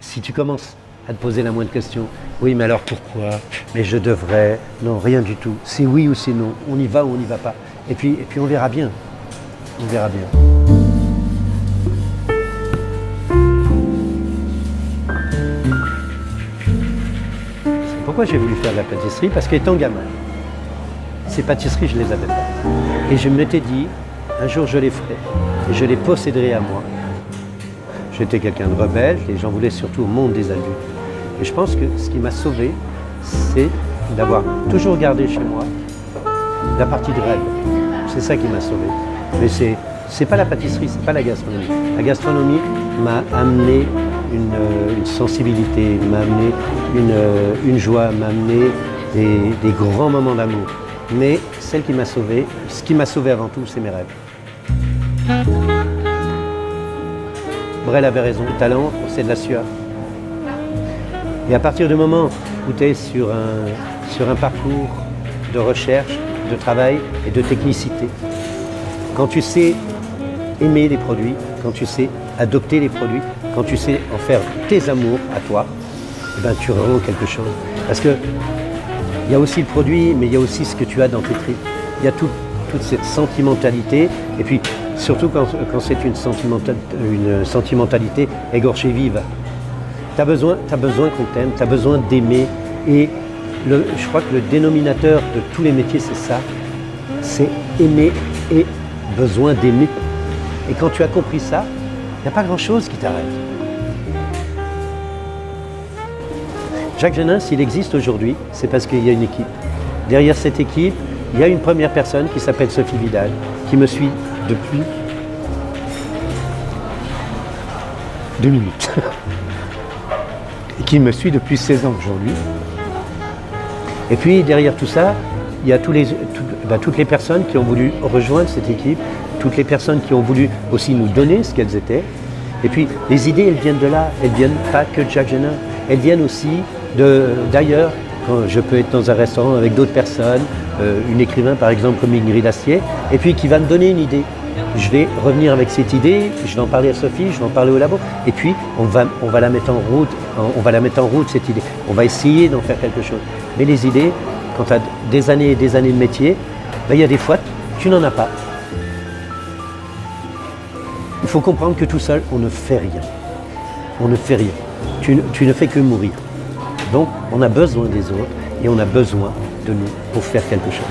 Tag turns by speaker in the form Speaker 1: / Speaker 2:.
Speaker 1: si tu commences à te poser la moindre question, oui mais alors pourquoi, mais je devrais, non rien du tout, c'est oui ou c'est non, on y va ou on n'y va pas, et puis on verra bien, on verra bien. C'est pourquoi j'ai voulu faire de la pâtisserie, parce qu'étant gamin, ces pâtisseries je les avais pas, et je m'étais dit, un jour je les ferai, et je les posséderai à moi. J'étais quelqu'un de rebelle et j'en voulais surtout au monde des adultes. Et je pense que ce qui m'a sauvé, c'est d'avoir toujours gardé chez moi la partie de rêve. C'est ça qui m'a sauvé. Mais c'est pas la pâtisserie, c'est pas la gastronomie. La gastronomie m'a amené une sensibilité, m'a amené une joie, m'a amené des grands moments d'amour. Mais celle qui m'a sauvé, ce qui m'a sauvé avant tout, c'est mes rêves. Brel avait raison, le talent, c'est de la sueur. Et à partir du moment où tu es sur un parcours de recherche, de travail et de technicité, quand tu sais aimer les produits, quand tu sais adopter les produits, quand tu sais en faire tes amours à toi, eh ben, tu rends quelque chose. Parce que il y a aussi le produit, mais il y a aussi ce que tu as dans tes tripes. Il y a toute cette sentimentalité, et puis surtout quand c'est une sentimentalité égorgée vive. Tu as besoin qu'on t'aime, tu as besoin d'aimer, et je crois que le dénominateur de tous les métiers, c'est ça, c'est aimer et besoin d'aimer. Et quand tu as compris ça, il n'y a pas grand-chose qui t'arrête. Jacques Génin, s'il existe aujourd'hui, c'est parce qu'il y a une équipe. Derrière cette équipe, il y a une première personne qui s'appelle Sophie Vidal, qui me suit depuis 2 minutes. Et qui me suit depuis 16 ans aujourd'hui. Et puis derrière tout ça, il y a toutes les personnes qui ont voulu rejoindre cette équipe, toutes les personnes qui ont voulu aussi nous donner ce qu'elles étaient. Et puis les idées, elles viennent de là, elles viennent pas que de Jacques Génin, elles viennent aussi d'ailleurs. Quand je peux être dans un restaurant avec d'autres personnes, une écrivain par exemple comme Ingrid Astier, et puis qui va me donner une idée. Je vais revenir avec cette idée, je vais en parler à Sophie, je vais en parler au labo, et puis on va la mettre en route, cette idée. On va essayer d'en faire quelque chose. Mais les idées, quand tu as des années et des années de métier, ben, il y a des fois, tu n'en as pas. Il faut comprendre que tout seul, on ne fait rien. On ne fait rien. Tu ne fais que mourir. Donc, on a besoin des autres et on a besoin de nous pour faire quelque chose.